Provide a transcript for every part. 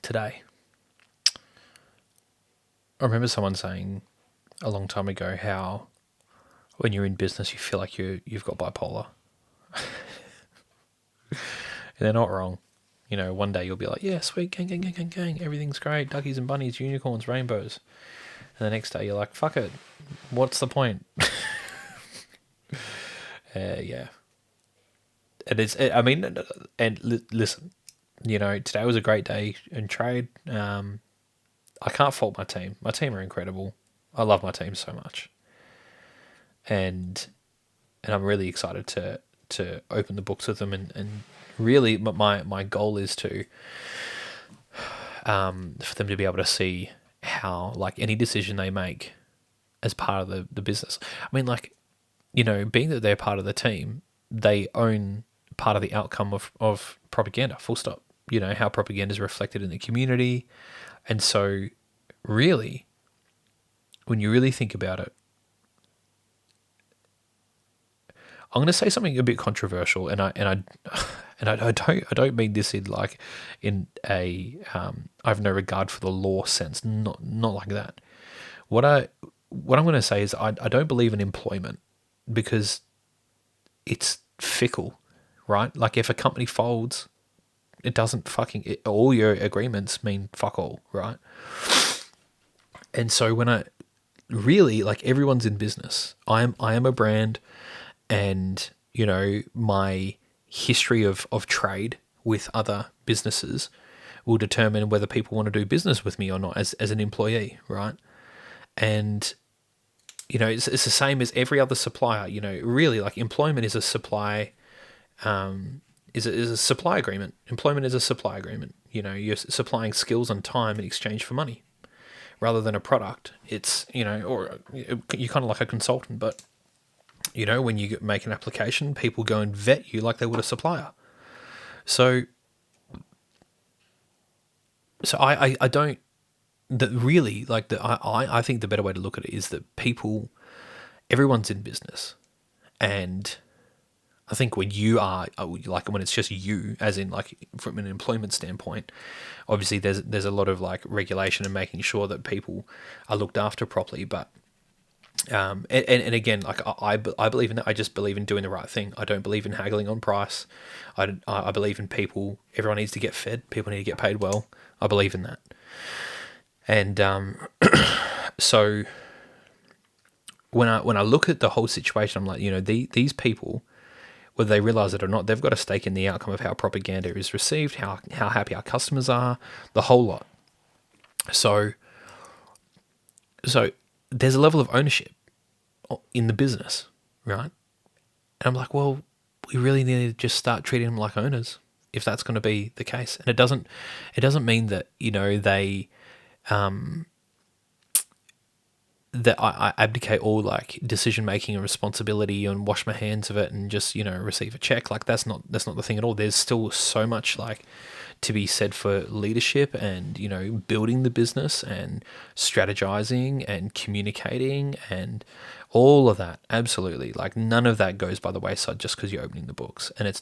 today. I remember someone saying a long time ago how when you're in business you feel like you've got bipolar. And they're not wrong. You know, one day you'll be like, yeah, sweet, gang, gang, gang, gang, gang, everything's great, duckies and bunnies, unicorns, rainbows. And the next day you're like, fuck it, what's the point? Yeah. And listen, you know, today was a great day in trade. I can't fault my team. My team are incredible. I love my team so much. And I'm really excited to open the books with them and really my goal is to for them to be able to see how, like, any decision they make as part of the business. I mean, like, you know, being that they're part of the team, they own part of the outcome of propaganda, full stop. You know, how propaganda is reflected in the community. And so really, when you really think about it, I'm going to say something a bit controversial, and I don't mean this in like in a I have no regard for the law sense, not like that. What I'm going to say is I don't believe in employment because it's fickle, right? Like if a company folds, it doesn't all your agreements mean fuck all, right? And so when I really, like, everyone's in business. I am a brand, and you know, my history of trade with other businesses will determine whether people want to do business with me or not as an employee, right? And you know, it's the same as every other supplier. You know, really, like, employment is a supply is a supply agreement. Employment is a supply agreement. You know, you're supplying skills and time in exchange for money, rather than a product. It's, you know, or you're kind of like a consultant, but you know, when you make an application, people go and vet you like they would a supplier. So I don't, that really, like, I think the better way to look at it is that everyone's in business. And I think when you are, like, when it's just you, as in, like, from an employment standpoint, obviously there's a lot of, like, regulation and making sure that people are looked after properly. But and again, like, I believe in that. I just believe in doing the right thing. I don't believe in haggling on price. I believe in people. Everyone needs to get fed. People need to get paid well. I believe in that. And so when I look at the whole situation, I'm like, you know, these people, whether they realize it or not, they've got a stake in the outcome of how propaganda is received, how happy our customers are, the whole lot. So there's a level of ownership in the business, right? And I'm like, well, we really need to just start treating them like owners if that's going to be the case. And it doesn't mean that, you know, that I abdicate all, like, decision making and responsibility and wash my hands of it and just, you know, receive a check. Like, that's not the thing at all. There's still so much, like, to be said for leadership and, you know, building the business and strategizing and communicating and all of that. Absolutely. Like, none of that goes by the wayside just because you're opening the books. And I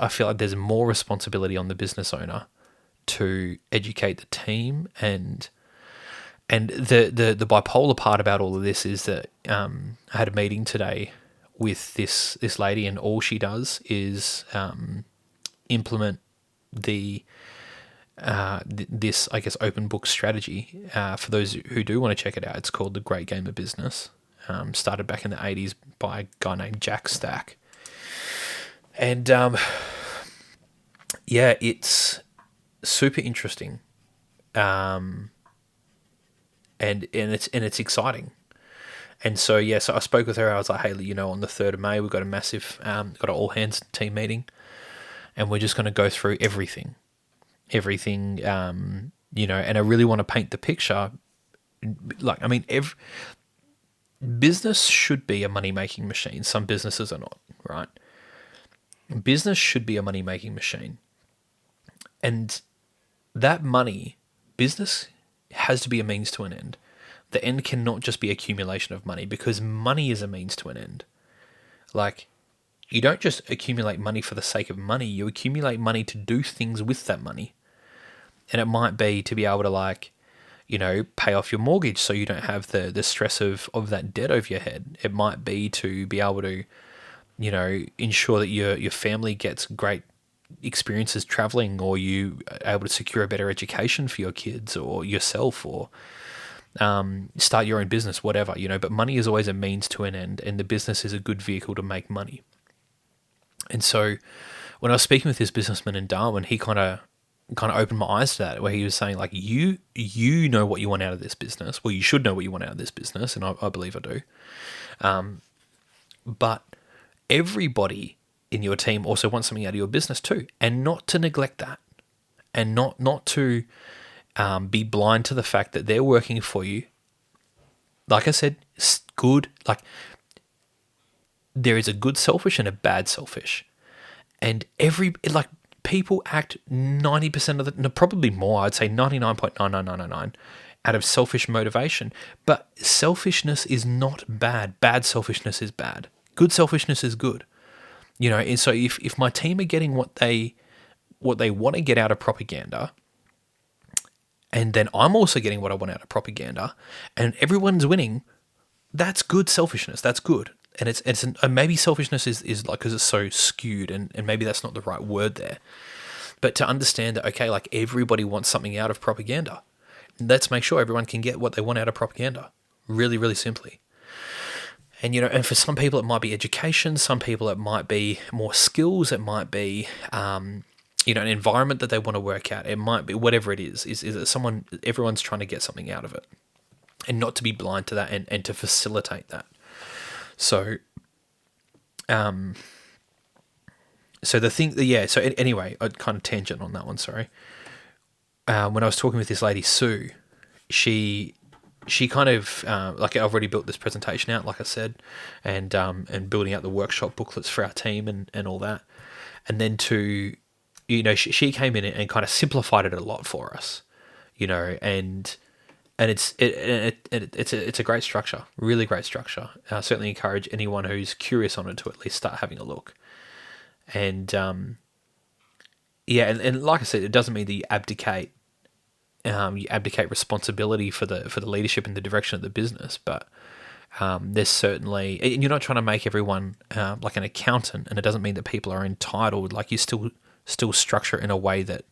feel like there's more responsibility on the business owner to educate the team. And the bipolar part about all of this is that I had a meeting today with this lady, and all she does is implement this, I guess, open book strategy. For those who do want to check it out, it's called The Great Game of Business. Started back in the 80s by a guy named Jack Stack. And yeah, it's super interesting. And it's exciting. And so, yeah, so I spoke with her. I was like, hey, you know, on the 3rd of May, we've got a massive, got an all hands team meeting, and we're just going to go through everything, you know, and I really want to paint the picture. Like, I mean, business should be a money-making machine. Some businesses are not, right? Business should be a money-making machine. And that money, business has to be a means to an end. The end cannot just be accumulation of money, because money is a means to an end. Like, you don't just accumulate money for the sake of money. You accumulate money to do things with that money. And it might be to be able to, like, pay off your mortgage so you don't have the stress of that debt over your head. It might be to be able to, ensure that your family gets great experiences traveling, or you are able to secure a better education for your kids or yourself, or start your own business, whatever, but money is always a means to an end, and the business is a good vehicle to make money. And so when I was speaking with this businessman in Darwin, he kind of opened my eyes to that, where he was saying, like, you know what you want out of this business. Well, you should know what you want out of this business, and I believe I do. But everybody in your team also wants something out of your business too, and not to neglect that, and not to be blind to the fact that they're working for you. Like I said, good. Like, there is a good selfish and a bad selfish, and people act 90% of the, no, probably more. I'd say 99.99999 out of selfish motivation. But selfishness is not bad. Bad selfishness is bad. Good selfishness is good. And so if my team are getting what they want to get out of propaganda, and then I'm also getting what I want out of propaganda, and everyone's winning, that's good selfishness. That's good. And maybe selfishness is like, because it's so skewed, and maybe that's not the right word there. But to understand that, okay, like, everybody wants something out of propaganda. Let's make sure everyone can get what they want out of propaganda. Really, really simply. And, and for some people it might be education, some people it might be more skills, it might be, an environment that they want to work at. It might be whatever it is that everyone's trying to get something out of it, and not to be blind to that, and to facilitate that. So, anyway, I kind of tangent on that one, sorry. When I was talking with this lady, Sue, she kind of, like, I've already built this presentation out, like I said, and building out the workshop booklets for our team and all that. And then she came in and kind of simplified it a lot for us, and it's a great structure, really great structure. I certainly encourage anyone who's curious on it to at least start having a look. And and like I said, it doesn't mean that you abdicate responsibility for the leadership and the direction of the business, but there's certainly, and you're not trying to make everyone like an accountant, and it doesn't mean that people are entitled. Like, you still structure it in a way that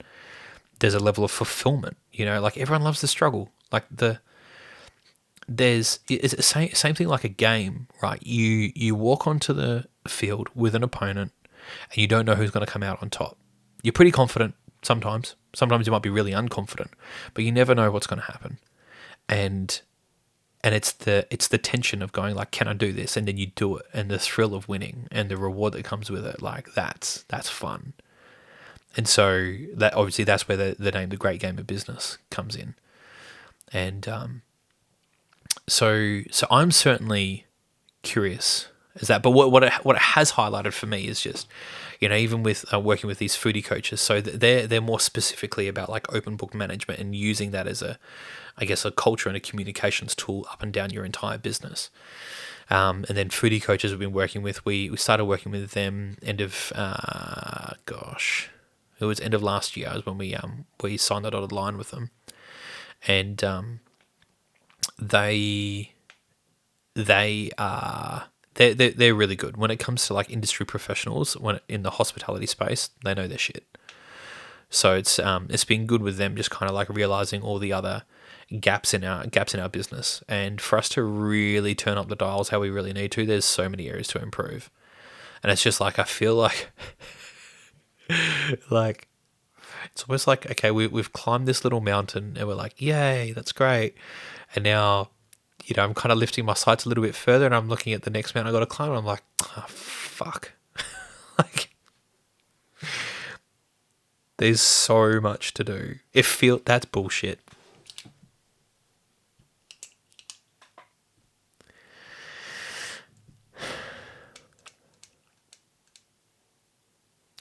there's a level of fulfillment. Like, everyone loves the struggle. Like, it's the same thing like a game, right? You walk onto the field with an opponent, and you don't know who's going to come out on top. You're pretty confident sometimes. Sometimes you might be really unconfident, but you never know what's going to happen. And it's the tension of going, like, can I do this? And then you do it, and the thrill of winning and the reward that comes with it, like, that's fun. And so that, obviously, that's where the name The Great Game of Business comes in. And so I'm certainly curious as that. But what it has highlighted for me is just, even with working with these foodie coaches, so they're more specifically about, like, open book management and using that as a culture and a communications tool up and down your entire business. And then foodie coaches we've been working with, we started working with them end of it was end of last year is when we signed the dotted line with them, and they're really good when it comes to, like, industry professionals. When in the hospitality space, they know their shit. So it's been good with them, just kind of like realizing all the other gaps in our business, and for us to really turn up the dials how we really need to. There's so many areas to improve, and it's just like, I feel like like, it's almost like, okay, we've climbed this little mountain, and we're like, yay, that's great, and now, I'm kind of lifting my sights a little bit further, and I'm looking at the next mountain I got to climb, and I'm like, oh, fuck. Like, there's so much to do. That's bullshit.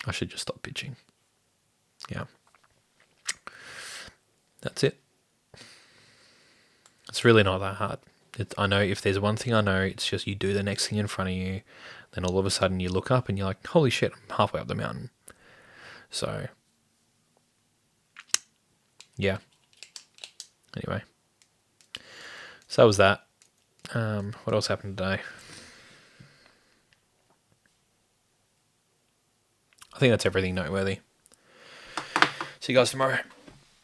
I should just stop pitching. Yeah. That's it. It's really not that hard. I know if there's one thing I know, it's just you do the next thing in front of you, then all of a sudden you look up and you're like, holy shit, I'm halfway up the mountain. So, yeah. Anyway, so that was that. What else happened today? I think that's everything noteworthy. See you guys tomorrow.